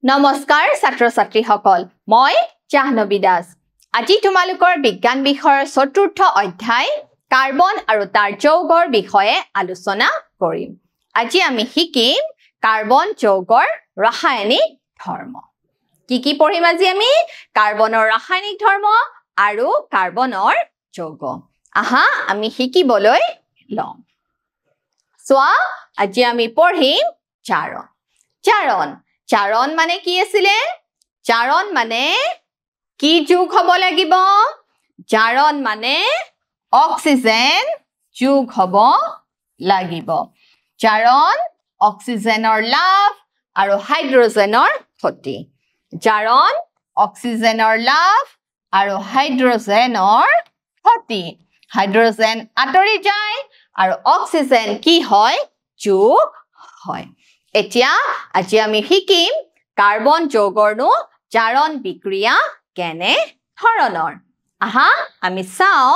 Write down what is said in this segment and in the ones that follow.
নমস্কাৰ ছাত্ৰ ছাত্ৰীসকল মই জাহ্নবী দাস আজি তোমালোকৰ বিজ্ঞান বিষয়ৰ চতুৰ্থ অধ্যায় কাৰ্বন আৰু তাৰ যৌগৰ বিষয়ে আলোচনা কৰিম আজি আমি শিকিম কাৰ্বন যৌগৰ ৰাসায়নিক ধৰ্ম কি পঢ়িম আজি আমি কাৰ্বনৰ ৰাসায়নিক ধৰ্ম আৰু কাৰ্বনৰ যৌগ আহা আমি শিকিবলৈ লম সোৱা আজি আমি পঢ়িম চাৰণ মানে কি আছিলে চাৰণ মানে কি যোগ হ'ব লাগিব চাৰণ মানে অক্সিজেন যোগ হ'ব লাগিব চাৰণ অক্সিজেনৰ লাভ আৰু হাইড্ৰোজেনৰ ক্ষতি চাৰণ অক্সিজেনৰ লাভ আৰু হাইড্ৰোজেনৰ ক্ষতি হাইড্ৰোজেন আঁতৰি যায় আৰু অক্সিজেন কি হয় যোগ হয় এতিয়া আজি আমি শিকিম কাৰ্বন যৌগৰনো চাৰণ বিক্ৰিয়া কেনে ধৰণৰ আহা আমি চাও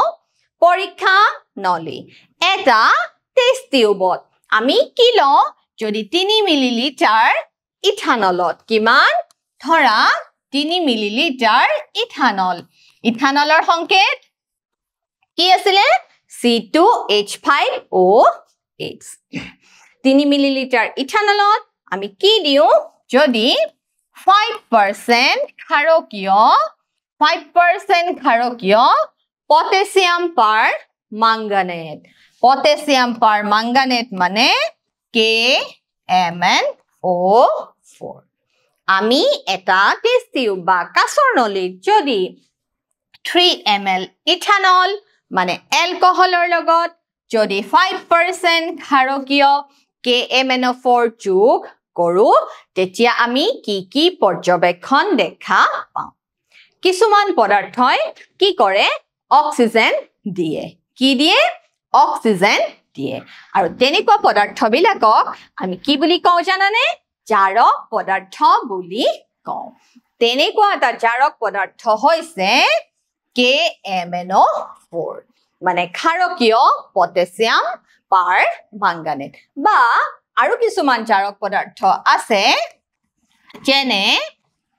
পৰীক্ষা নলী এটা টেষ্ট টিউবত আমি কি লও যদি 3 মিলিলিটাৰ ইথানলত কিমান ধৰা 3 মিলিলিটাৰ ইথানলৰ সংকেত কি আছিলে C2H5OH 3 মিলিলিটাৰ ইথানলত আমি কি দিও যদি 5% ক্ষাৰকীয় পটাছিয়াম পাৰ মাংগানেট মানে KMnO4 আমি এটা টেষ্ট টিউব বা কাঁচৰ নলীত যদি 3 ml ইথানল মানে এলকহলৰ লগত যদি 5% ক্ষাৰকীয় KMnO4 যোগ কৰো তেতিয়া আমি কি পৰ্যবেক্ষণ দেখা পাম কিছুমান পদাৰ্থই কি কৰে অক্সিজেন দিয়ে কি দিয়ে অক্সিজেন দিয়ে আৰু তেনেকুৱা পদাৰ্থবিলাকক আমি কি বুলি কওঁ জানানে জাৰক পদাৰ্থ বুলি কওঁ তেনেকুৱা এটা জাৰক পদাৰ্থ হৈছে KMnO4 মানে ক্ষাৰকীয় পটাছিয়াম পাৰ মাংগানেট বা আৰু কিছুমান জাৰক পদাৰ্থ আছে যেনে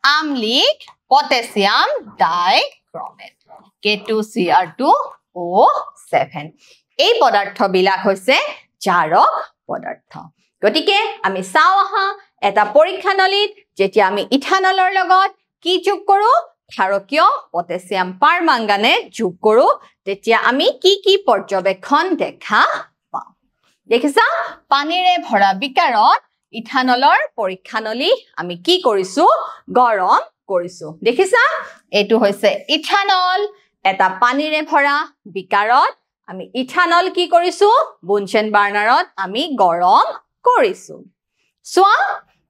আম্লিক পটাছিয়াম ডাইক্ৰমেট K2Cr2O7 এই পদাৰ্থবিলাক হৈছে জাৰক পদাৰ্থ গতিকে আমি চাও আহা এটা পৰীক্ষা নলীত যেতিয়া আমি ইথানলৰ লগত কি যোগ কৰো ক্ষাৰকীয় পটাছিয়াম পাৰ মাংগানেট যোগ কৰো তেতিয়া আমি কি পৰ্যবেক্ষণ দেখা পাওঁ দেখিছা পানীৰে ভৰা বিকাৰত ইথানলৰ পৰীক্ষা নলী আমি কি কৰিছো গৰম কৰিছো দেখিছা এটো হৈছে ইথানল এটা পানীৰে ভৰা বিকাৰত আমি ইথানল কি কৰিছো বুনচেন বাৰ্নাৰত আমি গৰম কৰিছো সোৱা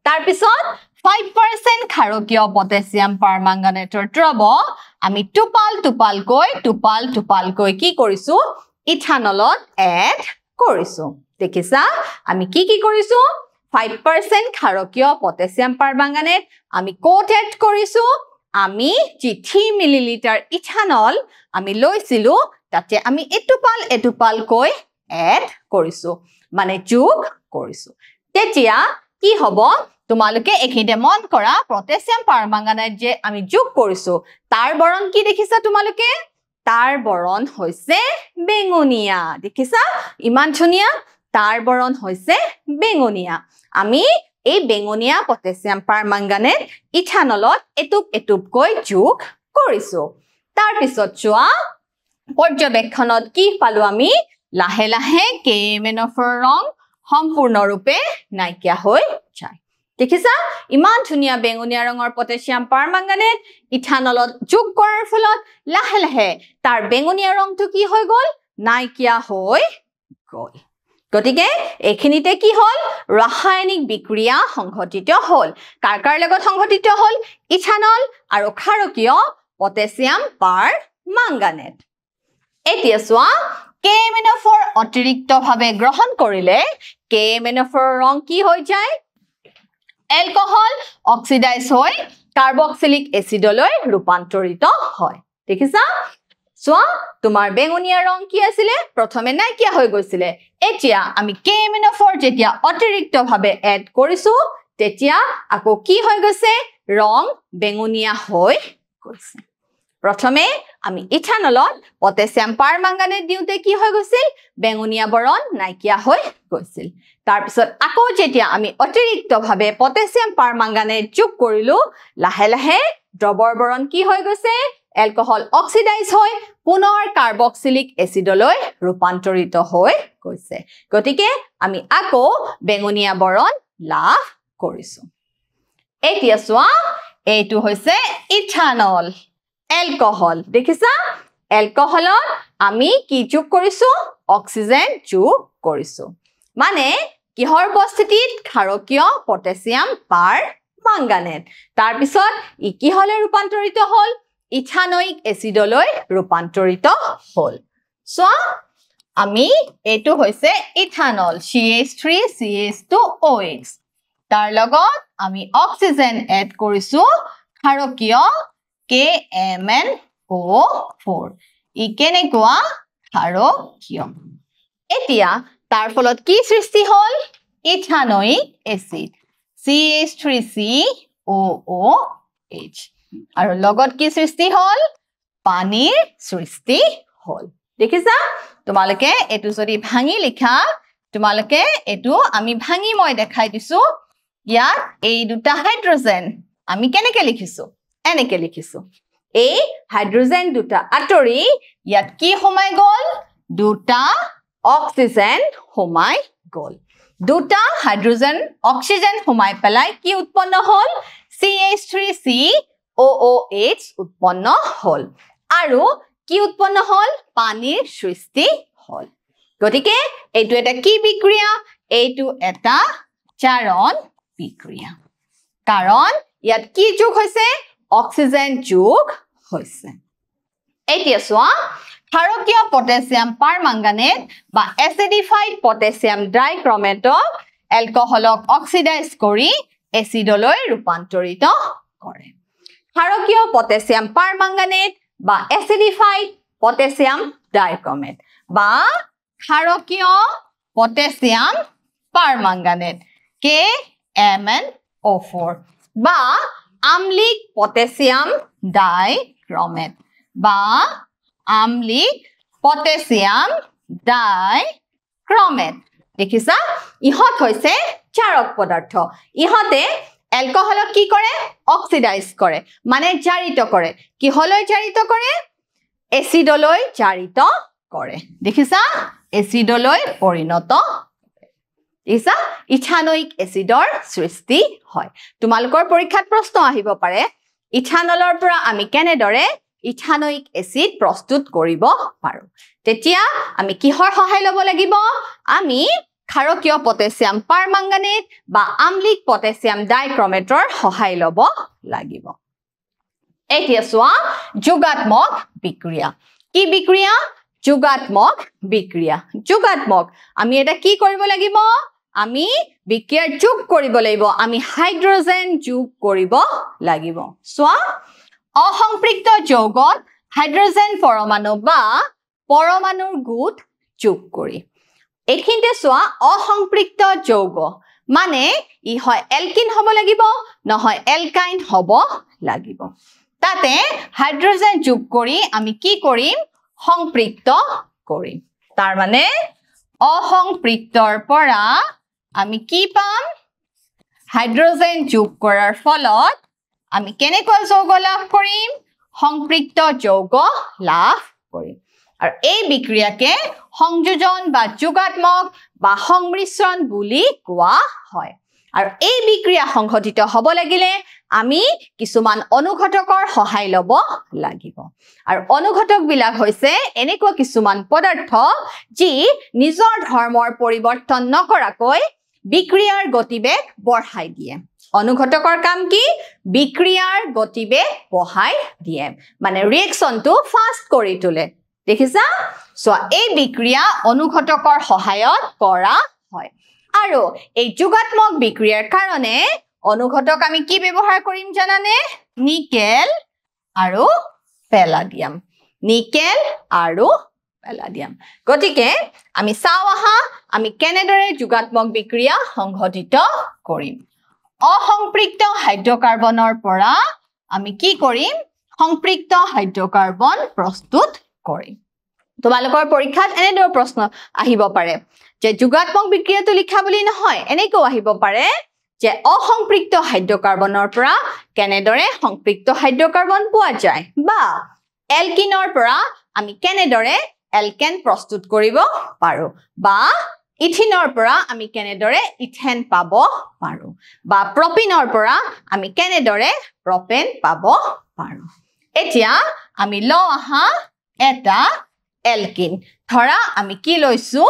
তাৰ পিছত 5% ক্ষাৰকীয় পটাছিয়াম পাৰমাংগানেটৰ দ্ৰৱ আমি টোপালকৈ কি কৰিছো ইথানলত এড কৰিছো দেখিছা আমি কি কৰিছো 5% ক্ষাৰকীয় পটাছিয়াম পাৰমাংগানেট আমি কোট এড কৰিছো আমি 3 মিলিলিটাৰ ইথানল আমি লৈছিলো তাতে আমি এটোপালকৈ এড কৰিছো মানে যোগ কৰিছো তেতিয়া কি হ'ব তোমালোকে এখিতে মন কৰা পটাছিয়াম পাৰমাংগানেট যে আমি যোগ কৰিছো তাৰ বৰণ কি দেখিছা তোমালোকে তাৰ বৰণ হৈছে বেঙুনিয়া দেখিছা ইমান ধুনিয়া তাৰ বৰণ হৈছে বেঙুনিয়া আমি এই বেঙুনিয়া পটাছিয়াম পাৰমাংগানেট ইথানলত এটুপকৈ যোগ কৰিছো তাৰ পিছত চোৱা পৰ্যবেক্ষণত কি পালো আমি লাহে লাহে KMnO4 ৰং সম্পূৰ্ণৰূপে নাইকিয়া হৈ যায় দেখিছা ইমান ধুনিয়া বেঙুনিয়া ৰঙৰ পটাছিয়াম পাৰমাংগানেট ইথানলত যোগ কৰাৰ ফলত লাহে লাহে তাৰ বেঙুনিয়া ৰংটো কি হৈ গল নাইকিয়া হৈ গল গতিকে এখিনিতে কি হল ৰাসায়নিক বিক্ৰিয়া সংঘটিত হল কাৰ লগত সংঘটিত হল ইথানল আৰু ক্ষাৰকীয় পটাছিয়াম পাৰ মাংগানেট এতিয়া চোৱা KMnO4 অতিৰিক্তভাৱে গ্ৰহণ কৰিলে KMnO4 ৰং কি হৈ যায় এলকহল অক্সিডাইজ হৈ কাৰ্বক্সিলিক এচিডলৈ ৰূপান্তৰিত হয় দেখিছা সোৱা তোমাৰ বেঙুনিয়া ৰং কি আছিলে প্ৰথমে নাইকিয়া হৈ গৈছিলে এতিয়া আমি KMnO4 যেতিয়া অতিৰিক্তভাৱে এড কৰিছো তেতিয়া আকৌ কি হৈ গৈছে ৰং বেঙুনীয়া হৈ গৈছে প্ৰথমে আমি ইথানলত পটাছিয়াম পাৰমাঙ্গানেট দিওতে কি হৈ গৈছিল বেঙুনীয়া বৰণ নাইকিয়া হৈ গৈছিল তাৰ পিছত আকৌ যেতিয়া আমি অতিৰিক্তভাৱে পটাছিয়াম পাৰমাঙ্গানেট যোগ কৰিলো লাহে লাহে দ্ৰবৰ বৰণ কি হৈ গৈছে এলকহল অক্সিডাইজ হৈ পুনৰ কাৰ্বক্সিলিক এচিডলৈ ৰূপান্তৰিত হৈ গৈছে গতিকে আমি আকৌ বেঙুনীয়া বৰণ লাভ কৰিছো এতিয়া চোৱা এইটো হৈছে ইথানল এলকহল দেখিছা এলকহলত আমি কি যোগ কৰিছো অক্সিজেন যোগ কৰিছো মানে কিহৰ উপস্থিতিত ক্ষাৰকীয় পটাছিয়াম পাৰমাঙ্গানেট তাৰ পিছত ই কি হলে ৰূপান্তৰিত হল ইথানোইক এচিডলৈ ৰূপান্তৰিত হল সো আমি এটো হৈছে ইথানল CH3 CH2OH তাৰ লগত আমি অক্সিজেন এড কৰিছো ক্ষাৰকীয় KMnO4 ই কেনেকুৱা ক্ষাৰকীয় এতিয়া তাৰ ফলত কি সৃষ্টি হল ইথানোইক এচিড CH3COOH আৰু লগত কি সৃষ্টি হল পানীৰ সৃষ্টি হল দেখিছা তোমালোকে এটো যদি ভাঙি লিখা তোমালোকে এটো আমি ভাঙি মই দেখাই দিছো ইয়াত এই দুটা হাইড্ৰোজেন আমি কেনেকে লিখিছো এনেকে লিখিছো এই হাইড্ৰোজেন দুটা আতৰি ইয়াত কি সোমাই গল দুটা অক্সিজেন সোমাই গল দুটা হাইড্ৰোজেন অক্সিজেন সোমাই পেলাই কি উৎপন্ন হল CH3COOH উৎপন্ন হল আৰু কি উৎপন্ন হল পানীৰ সৃষ্টি হল গতিকে এইটো এটা কি বিক্ৰিয়া এইটো এটা চাৰণ বিক্ৰিয়া কাৰণ ইয়াত কি যোগ হৈছে অক্সিজেন যোগ হৈছে এতিয়া চোৱা ক্ষাৰকীয় পটাছিয়াম পাৰমাঙ্গানেট বা এচিডিফাইড পটাছিয়াম ডাইক্ৰমেটক এলকহলক অক্সিডাইজ কৰি এচিডলৈ ৰূপান্তৰিত কৰে ক্ষাৰকীয় পটাছিয়াম পাৰমাঙ্গানেট বা এচিডিফাইড পটাছিয়াম ডাইক্ৰমেট বা ক্ষাৰকীয় পটাছিয়াম পাৰমাঙ্গানেট KMnO4 বা আম্লিক পটাছিয়াম ডাইক্ৰমেট বা আম্লিক পটাছিয়াম ডাইক্ৰমেট দেখিছা ইহত হৈছে চাৰক পদাৰ্থ ইহতে এলকহলক কি কৰে অক্সিডাইজ কৰে মানে জাৰিত কৰে কিহলৈ জাৰিত কৰে এচিডলৈ জাৰিত কৰে দেখিছা এচিডলৈ পৰিণত ইসা ইথানোইক এচিডৰ সৃষ্টি হয় তোমালোকৰ পৰীক্ষাত প্ৰশ্ন আহিব পাৰে ইথানলৰ পৰা আমি কেনেদৰে ইথানোইক এচিড প্ৰস্তুত কৰিব পাৰো তেতিয়া আমি কিহৰ সহায় লব লাগিব আমি ক্ষাৰকীয় পটাছিয়াম পাৰমাঙ্গানেট বা আম্লিক পটাছিয়াম ডাইক্ৰমেটৰ সহায় লব লাগিব এতিয়া চোৱা যোগাত্মক বিক্ৰিয়া কি বিক্ৰিয়া যোগাত্মক বিক্ৰিয়া যোগাত্মক আমি এটা কি কৰিব লাগিব আমি বিক্ৰিয়াৰ যোগ কৰিব লাগিব আমি হাইড্ৰোজেন যোগ কৰিব লাগিব চোৱা অসম্পৃক্ত যৌগত হাইড্ৰোজেন পৰমাণু বা পৰমাণুৰ গুট যোগ কৰি এখিনতে চোৱা অসম্পৃক্ত যৌগ মানে ই হয় এলকিন হ'ব লাগিব নহয় এলকাইন হ'ব লাগিব তাতে হাইড্ৰোজেন যোগ কৰি আমি কি কৰিম সংপৃক্ত কৰিম তাৰ মানে অসম্পৃক্তৰ পৰা আমি কি পাম হাইড্ৰোজেন যোগ কৰাৰ ফলত আমি কেনেকুৱা যৌগ লাভ কৰিম সংপৃক্ত যৌগ লাভ কৰিম আৰু এই বিক্ৰিয়াকে সংযোজন বা যোগাত্মক বা সংমিশ্ৰণ বুলি কোৱা হয় আৰু এই বিক্ৰিয়া সংঘটিত হ'ব লাগিলে আমি কিছুমান অনুঘটকৰ সহায় লব লাগিব আৰু অনুঘটক বিলাক হৈছে এনেকুৱা কিছুমান পদাৰ্থ যি নিজৰ ধৰ্মৰ পৰিৱৰ্তন নকৰাকৈ বিক্ৰিয়াৰ গতিবেগ বঢ়াই দিয়ে অনুঘটকৰ কাম কি বিক্ৰিয়াৰ গতিবেগ বঢ়াই দিয়ে মানে ৰিঅ্যাকশনটো ফাস্ট কৰি তোলে দেখিছা সো এই বিক্ৰিয়া অনুঘটকৰ সহায়ত কৰা হয় আৰু এই যোগাত্মক বিক্ৰিয়াৰ কাৰণে অনুঘটক আমি কি ব্যৱহাৰ কৰিম জানানে নিকেল আৰু পেলাডিয়াম নিকেল আৰু পেলাডিয়াম গতিকে আমি চাও আহা আমি কেনেদৰে যোগাত্মক বিক্ৰিয়া সংঘটিত কৰিম অসম্পৃক্ত হাইড্ৰকাৰ্বনৰ পৰা আমি কি কৰিম সংপৃক্ত হাইড্ৰকাৰ্বন প্ৰস্তুত কৰিম তোমালোকৰ পৰীক্ষাত এনেদৰে প্ৰশ্ন আহিব পাৰে যে যোগাত্মক বিক্ৰিয়াটো লিখা বুলি নহয় এনেকৈ আহিব পাৰে যে অসম্পৃক্ত হাইড্ৰকাৰ্বনৰ পৰা কেনেদৰে সংপৃক্ত হাইড্ৰকাৰ্বন পোৱা যায় বা এলকিনৰ পৰা আমি কেনেদৰে এলকেন প্ৰস্তুত কৰিব পাৰো বা ইথিনৰ পৰা আমি কেনেদৰে ইথেন পাব পাৰো বা প্ৰপিনৰ পৰা আমি কেনেদৰে প্ৰপেন পাব পাৰো এতিয়া আমি লও আহা এটা এলকিন ধৰা আমি কি লৈছো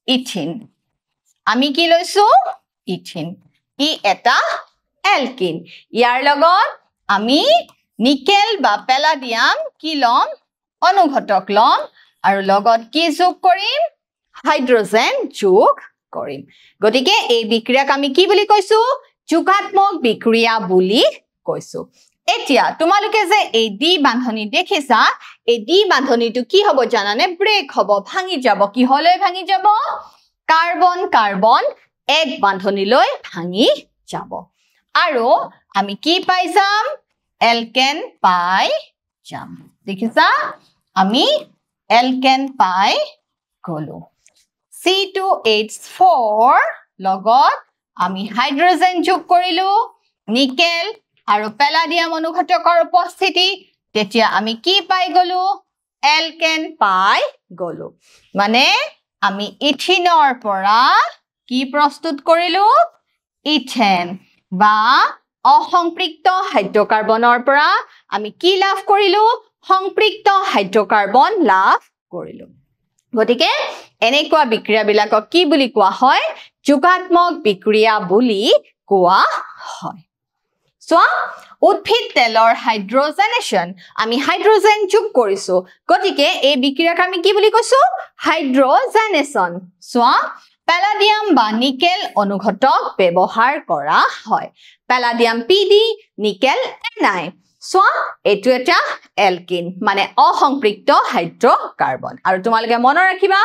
ইথিন আমি কি লৈছো ইথিন ই এটা এলকিন ইয়াৰ লগত আমি নিকেল বা পেলাডিয়াম কি লম অনুঘটক লম আৰু লগত কি যোগ কৰিম হাইড্ৰোজেন যোগ কৰিম গতিকে এই বিক্ৰিয়াক আমি কি বুলি কৈছো যোগাত্মক বিক্ৰিয়া বুলি কৈছো এতিয়া তোমালোকে যে এই ডি বান্ধনী দেখিছা এই ডি বান্ধনীটো কি হ'ব জানানে ব্ৰেক হ'ব ভাঙি যাব কি হলে ভাঙি যাব কাৰ্বন কাৰ্বন এক বান্ধনীলৈ ভাঙি যাব আৰু আমি কি পাই যাম এলকেন পাই যাম দেখিছা আমি এলকেন পাই গলো C2H4 লগত আমি হাইড্ৰোজেন যোগ কৰিলো নিকেল আৰু পেলাডিয়াম অনুঘটকৰ উপস্থিতি তেতিয়া আমি কি পাই গলো এলকেন পাই গলো মানে আমি ইথিনৰ পৰা কি প্ৰস্তুত কৰিলো ইথেন বা অসম্পৃক্ত হাইড্ৰকাৰ্বনৰ পৰা আমি কি লাভ কৰিলো সংপৃক্ত হাইড্ৰকাৰ্বন লাভ কৰিলো গতিকে এনেকুৱা বিক্ৰিয়াবিলাকক কি বুলি কোৱা হয় যোগাত্মক বিক্ৰিয়া বুলি কোৱা হয় সোৱা উদ্ভিদ তেলৰ হাইড্ৰোজেনেশন আমি হাইড্ৰোজেন যোগ কৰিছো গতিকে এই বিক্ৰিয়াক আমি কি বুলি কৈছো হাইড্ৰোজেনেশন সোৱা পেলাডিয়াম বা নিকেল অনুঘটক ব্যৱহাৰ কৰা হয় পেলাডিয়াম পিডি নিকেল এনআই সোৱা এটো এটা এলকিন মানে অসম্পৃক্ত হাইড্ৰকাৰ্বন আৰু তোমালোকে মনত ৰাখিবা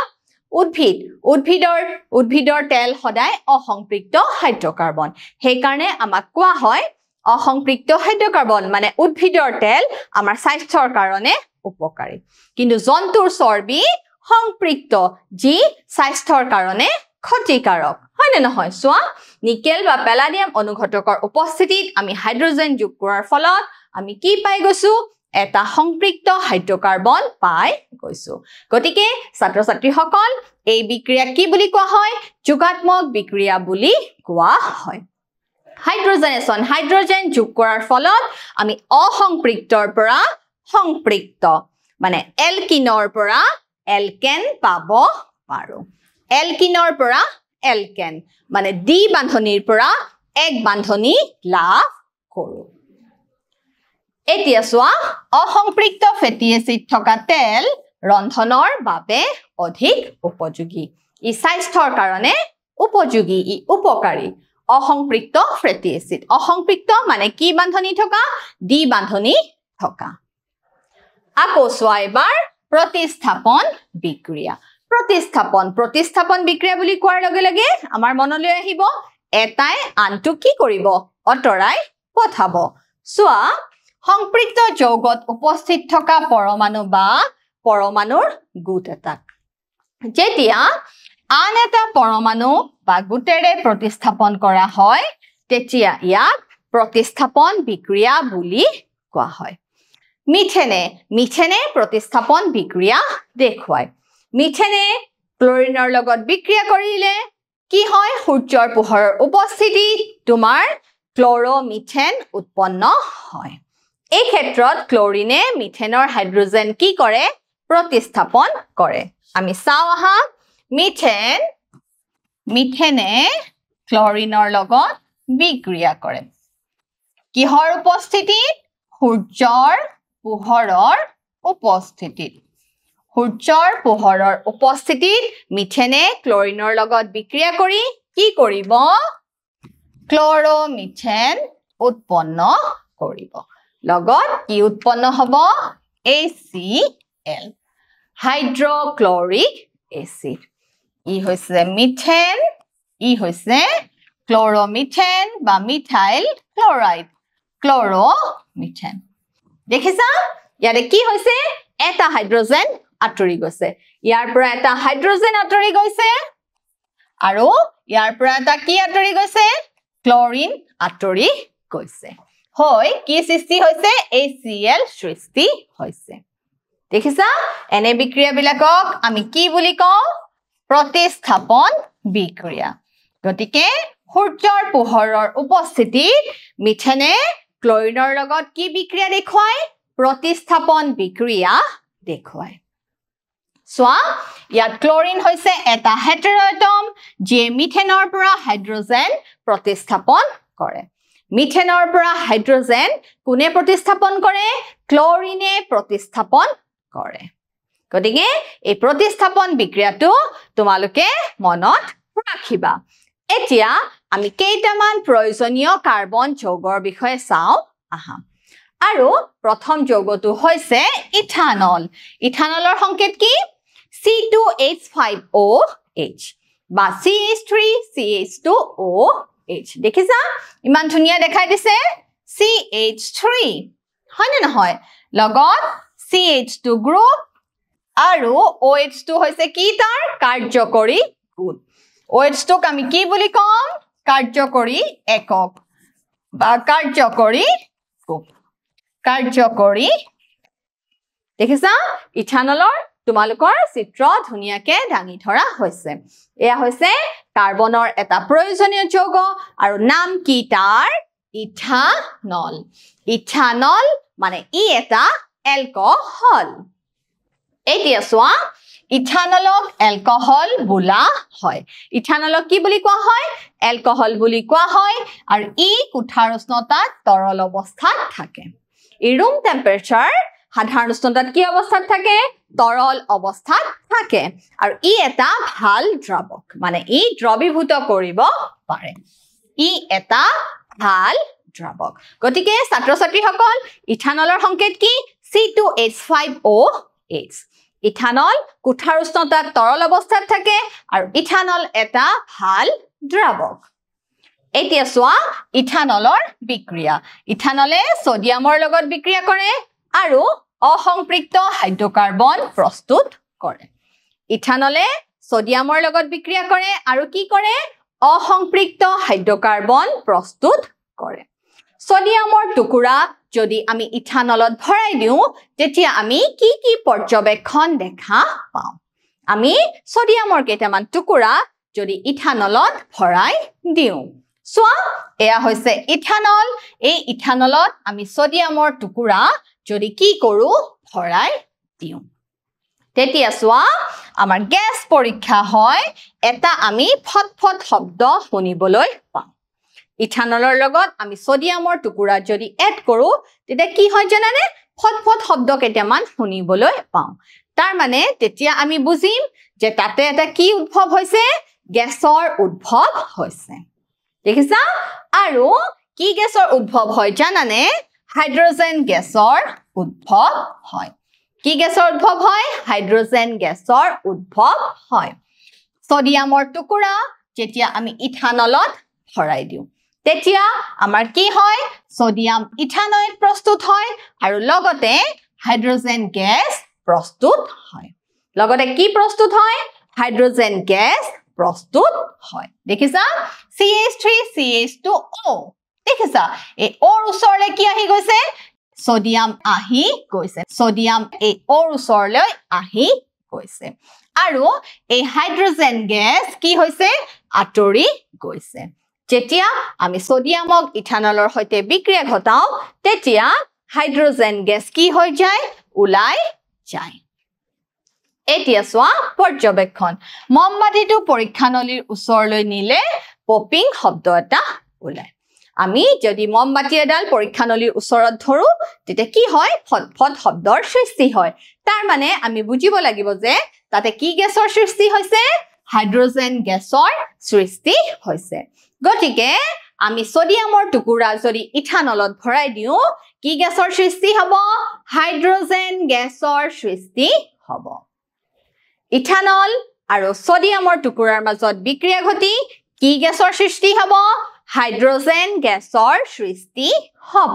উদ্ভিদৰ তেল সদায় অসম্পৃক্ত হাইড্ৰকাৰ্বন সেই কাৰণে আমাক কোৱা হয় অসম্পৃক্ত হাইড্ৰকাৰ্বন মানে উদ্ভিদৰ তেল আমাৰ স্বাস্থ্যৰ কাৰণে উপকাৰী কিন্তু জন্তুৰ চৰ্বি সংপৃক্ত যি স্বাস্থ্যৰ কাৰণে ক্ষতিকাৰক হয় নে নহয় সোৱা নিকেল বা পেলাডিয়াম অনুঘটকৰ উপস্থিতিত আমি হাইড্ৰোজেন যোগ কৰাৰ ফলত আমি কি পাই গৈছো এটা সংপৃক্ত হাইড্ৰকাৰ্বন পাই গৈছো গতিকে ছাত্ৰ ছাত্ৰীসকল এই বিক্ৰিয়া কি বুলি কোৱা হয় যোগাত্মক বিক্ৰিয়া বুলি কোৱা হয় হাইড্ৰোজেনেশন হাইড্ৰোজেন যোগ কৰাৰ ফলত আমি অসম্পৃক্তৰ পৰা সংপৃক্ত মানে এলকিনৰ পৰা এলকেন পাব পাৰো এলকিনৰ পৰা এলকেন মানে ডি বান্ধনীৰ পৰা এক বান্ধনী লাভ কৰো এতিয়া সোৱা অসম্পৃক্ত ফেটি এসিড থকা তেল ৰন্ধনৰ বাবে অধিক উপযোগী ই স্বাস্থ্যৰ কাৰণে উপযোগী ই উপকাৰী অসম্পৃক্ত ফেটি এসিড অসম্পৃক্ত মানে কি বান্ধনী থকা ডি বান্ধনী থকা আকৌ সোৱা এবাৰ প্ৰতিস্থাপন বিক্ৰিয়া প্ৰতিস্থাপন বিক্ৰিয়া বুলি কোৱাৰ লগে লগে আমাৰ মনলৈ আহিব এটাই আনটো কি কৰিব অতৰাই পঠাব সোৱা সংপৃক্ত যৌগত উপস্থিত থকা পৰমাণু বা পৰমাণুৰ গোট এটাক যেতিয়া আন এটা পৰমাণু বা গোটেৰে প্ৰতিস্থাপন কৰা হয় তেতিয়া ইয়াক প্ৰতিস্থাপন বিক্ৰিয়া বুলি কোৱা হয় মিথেনে প্ৰতিস্থাপন বিক্ৰিয়া দেখুৱায় মিথেনে ক্লোৰিনৰ লগত বিক্ৰিয়া কৰিলে কি হয় সূৰ্যৰ পোহৰৰ উপস্থিতিত তোমাৰ ক্লোৰোমিথেন উৎপন্ন হয় এই ক্ষেত্ৰত ক্লোৰিনে মিথেনৰ হাইড্ৰোজেন কি কৰে প্ৰতিস্থাপন কৰে আমি চাও আহা মিথেনে ক্লোৰিনৰ লগত বিক্ৰিয়া কৰে কিহৰ উপস্থিতিত সূৰ্যৰ পোহৰৰ উপস্থিতিত মিথেনে ক্লোৰিনৰ লগত বিক্ৰিয়া কৰি কি কৰিব ক্লোৰোমিথেন উৎপন্ন কৰিব লগত কি উৎপন্ন হ'ব HCl হাইড্ৰক্লোৰিক এসিড ই হৈছে মিথেন ই হৈছে ক্লোৰোমিথেন বা মিথাইল ক্লোৰাইড ক্লোৰোমিথেন দেখিছা ইয়াৰে কি হৈছে এটা হাইড্ৰোজেন আঁতৰি গৈছে ইয়াৰ পৰা এটা হাইড্ৰোজেন আঁতৰি গৈছে আৰু ইয়াৰ পৰা এটা কি আঁতৰি গৈছে ক্লোৰিন আঁতৰি গৈছে হয় কি সৃষ্টি হৈছে HCl সৃষ্টি হৈছে দেখিছা এনে বিক্ৰিয়াবিলাকক আমি কি বুলি কওঁ প্ৰতিস্থাপন বিক্ৰিয়া গতিকে সূৰ্যৰ পোহৰৰ উপস্থিতিত মিথেনে ক্লোৰিনৰ লগত কি বিক্ৰিয়া দেখুৱায় প্ৰতিস্থাপন বিক্ৰিয়া দেখুৱায় সোৱা ইয়াত ক্লোৰিন হৈছে এটা হেটেৰোএটম যে মিথেনৰ পৰা হাইড্ৰোজেন প্ৰতিস্থাপন কৰে মিথেনৰ পৰা হাইড্ৰোজেন কোনে প্ৰতিস্থাপন কৰে ক্লোৰিনে প্ৰতিস্থাপন কৰে গতিকে এই প্ৰতিস্থাপন বিক্ৰিয়াটো তোমালোকে মনত ৰাখিবা এতিয়া আমি কেইটামান প্ৰয়োজনীয় কাৰ্বন যৌগৰ বিষয়ে চাওঁ আহা আৰু প্ৰথম যৌগটো হৈছে ইথানল ইথানলৰ সংকেত কি C2H5OH বা CH3CH2OH দেখিছা ইমান ধুনীয়া দেখাই দিছে CH3 হয় নে নহয় লগত CH2 গ্ৰুপ আৰু OH2 হৈছে কি তাৰ কাৰ্যকৰী গোট OH2 ক আমি কি বুলি কম কাৰ্যকৰী একক বা কাৰ্যকৰী গ্ৰুপ কাৰ্যকৰী দেখিছা ইথানলৰ তোমালোকৰ চিত্ৰ ধুনীয়াকে দাঙি ধৰা হৈছে এয়া হৈছে কাৰ্বনৰ এটা প্ৰয়োজনীয় যৌগ আৰু নাম কি তাৰ ইথানল ইথানল মানে ই এটা এলকহল এতিয়া চোৱা ইথানলক এলকহল বোলা হয় ইথানলক কি বুলি কোৱা হয় এলকহল বুলি কোৱা হয় আৰু ই কোঠাৰ উষ্ণতাত তৰল অৱস্থাত থাকে ই ৰুম টেম্পাৰেচাৰ সাধাৰণ উষ্ণতাত কি অৱস্থাত থাকে তৰল অৱস্থাত থাকে আৰু ই এটা ভাল দ্ৰৱক মানে ই দ্ৰৱীভূত কৰিব পাৰে ই এটা ভাল দ্ৰৱক গতিকে ছাত্ৰ ছাত্ৰীসকল ইথানলৰ সংকেত কি C2H5OH ইথানল কোঠাৰ উষ্ণতাত তৰল অৱস্থাত থাকে আৰু ইথানল এটা ভাল দ্ৰৱক এতিয়া চোৱা ইথানলৰ বিক্ৰিয়া ইথানলে সোডিয়ামৰ লগত বিক্ৰিয়া কৰে আৰু অসম্পৃক্ত হাইড্ৰকাৰ্বন প্ৰস্তুত কৰে ইথানলে সোডিয়ামৰ লগত বিক্ৰিয়া কৰে আৰু কি কৰে অসম্পৃক্ত হাইড্ৰকাৰ্বন প্ৰস্তুত কৰে সোডিয়ামৰ টুকুৰা যদি আমি ইথানলত ভৰাই দিওঁ তেতিয়া আমি কি কি পৰ্যবেক্ষণ দেখা পাওঁ আমি সোডিয়ামৰ কেইটামান টুকুৰা যদি ইথানলত ভৰাই দিওঁ সোৱা এয়া হৈছে ইথানল এই ইথানলত আমি সোডিয়ামৰ টুকুৰা যদি কি কৰো ভৰাই দিওঁ তেতিয়া সোৱা আমাৰ গ্যাস পৰীক্ষা হয় এটা আমি ফটফট শব্দ শুনিবলৈ পাওঁ ইথানলৰ লগত আমি সোডিয়ামৰ টুকুৰা যদি এড কৰো তেতিয়া কি হয় জানানে ফটফট শব্দ কেইটামান শুনিবলৈ পাওঁ তাৰ মানে তেতিয়া আমি বুজিম যে তাতে এটা কি উদ্ভৱ হৈছে গ্যাসৰ উদ্ভৱ হৈছে দেখিছা আৰু কি গ্যাসৰ উদ্ভৱ হয় জানানে হাইড্ৰোজেন গ্যাসৰ উদ্ভৱ হয় কি গ্যাসৰ উদ্ভৱ হয় হাইড্ৰোজেন গ্যাসৰ উদ্ভৱ হয় সোডিয়ামৰ টুকুৰা যেতিয়া আমি ইথানলত ভৰাই দিওঁ তেতিয়া আমাৰ কি হয় সোডিয়াম ইথানয়েট প্ৰস্তুত হয় আৰু লগতে হাইড্ৰোজেন গ্যাস প্ৰস্তুত হয় লগতে কি প্ৰস্তুত হয় হাইড্ৰোজেন গ্যাস প্ৰস্তুত হয় দেখিছা CH3CH2O দেখিছা এই ওৰ ওচৰলৈ কি আহি গৈছে সোডিয়াম আহি গৈছে সোডিয়াম এই ওৰ ওচৰলৈ আহি গৈছে আৰু এই হাইড্ৰোজেন গ্যাস কি হৈছে আঁতৰি গৈছে যেতিয়া আমি সোডিয়ামক ইথানলৰ সৈতে বিক্ৰিয়া ঘটাও তেতিয়া হাইড্ৰোজেন গ্যাস কি হৈ যায় ওলাই যায় এতিয়া সোৱা পৰ্যবেক্ষণ মমবাতিটো পৰীক্ষানলীৰ ওচৰলৈ নিলে পপিং শব্দ এটা ওলায় আমি যদি মমবাতি এডাল পৰীক্ষানলীৰ ওচৰত ধৰো তেতিয়া কি হয় ফটফট শব্দৰ সৃষ্টি হয় তাৰ মানে আমি বুজিব লাগিব যে তাতে কি গ্যাসৰ সৃষ্টি হৈছে হাইড্ৰোজেন গ্যাসৰ সৃষ্টি হৈছে গতিকে আমি সোডিয়ামৰ টুকুৰা যদি ইথানলত ভৰাই দিওঁ কি গ্যাসৰ সৃষ্টি হ'ব হাইড্ৰোজেন গ্যাসৰ সৃষ্টি হ'ব ইথানল আৰু সোডিয়ামৰ টুকুৰাৰ মাজত বিক্ৰিয়া ঘটি কি গেছৰ সৃষ্টি হ'ব হাইড্ৰোজেন গেছৰ সৃষ্টি হ'ব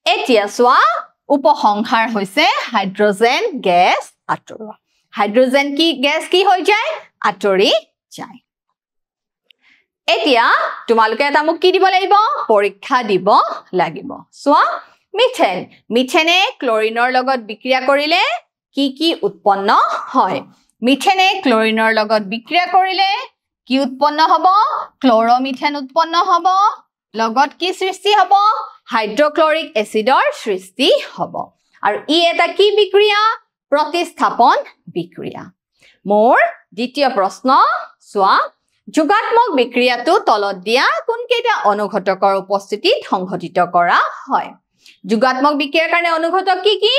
এতিয়া চোৱা উপসংহাৰ হৈছে হাইড্ৰোজেন গেছ আঁতৰোৱা হাইড্ৰোজেন কি গেছ কি হৈ যায় আঁতৰি যায় এতিয়া তোমালোকে এটা মোক কি দিব লাগিব পৰীক্ষা দিব লাগিব চোৱা মিথেন মিথেনে ক্লোৰিনৰ লগত বিক্ৰিয়া কৰিলে কি উৎপন্ন হয় মিথেনে ক্লোৰিনৰ লগত বিক্ৰিয়া কৰিলে কি উৎপন্ন হ'ব ক্লোৰোমিথেন উৎপন্ন হ'ব লগত কি সৃষ্টি হ'ব হাইড্ৰোক্লোৰিক এসিডৰ সৃষ্টি হ'ব আৰু ই এটা কি বিক্ৰিয়া প্ৰতিস্থাপন বিক্ৰিয়া মোৰ দ্বিতীয় প্ৰশ্ন চোৱা যোগাত্মক বিক্ৰিয়াটো তলত দিয়া কোনকেইটা অনুঘটকৰ উপস্থিতিত সংঘটিত কৰা হয় যোগাত্মক বিক্ৰিয়াৰ কাৰণে অনুঘটক কি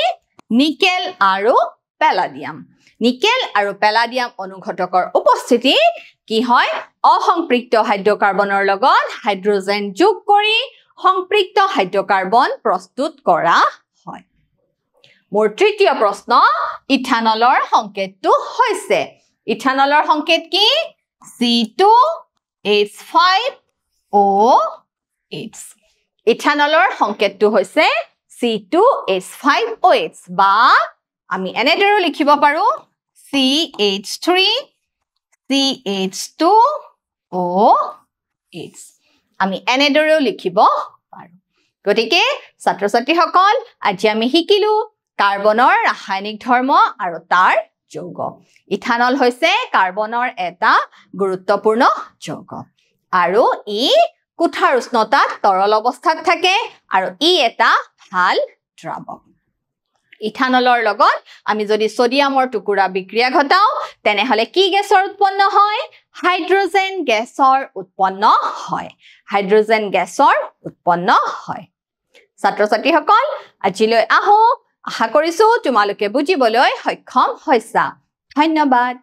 নিকেল আৰু পেলাডিয়াম নিকেল আৰু পেলাডিয়াম অনুঘটকৰ উপস্থিতিত কি হয় অসম্পৃক্ত হাইড্ৰকাৰ্বনৰ লগত হাইড্ৰোজেন যোগ কৰি সম্পৃক্ত হাইড্ৰকাৰ্বন প্ৰস্তুত কৰা হয় মোৰ তৃতীয় প্ৰশ্ন ইথানলৰ সংকেতটো হৈছে ইথানলৰ সংকেত কি C2H5OH ইথানলৰ সংকেতটো হৈছে C2H5OH বা আমি এনেদৰে লিখিব পাৰো CH3CH2OH আমি এনেদৰে লিখিব পাৰো গতিকে ছাত্ৰ ছাত্ৰীসকল আজি আমি শিকিলো কাৰ্বনৰ ৰাসায়নিক ধৰ্ম আৰু তাৰ যৌগ ইথানল হৈছে কাৰ্বনৰ এটা গুৰুত্বপূৰ্ণ যৌগ আৰু ই কোঠাৰ উষ্ণতাত তৰল অৱস্থাত থাকে আৰু ই এটা ভাল দ্ৰাৱক ইথানলৰ লগত আমি যদি সোডিয়ামৰ টুকুৰা বিক্ৰিয়া ঘটাও তেনেহলে কি গেছৰ উৎপন্ন হয় হাইড্ৰোজেন গেছৰ উৎপন্ন হয় হাইড্ৰোজেন গেছৰ উৎপন্ন হয় ছাত্ৰ ছাত্ৰীসকল আজিলৈ আহো আশা কৰিছো তোমালোকে বুজিবলৈ সক্ষম হৈছা ধন্যবাদ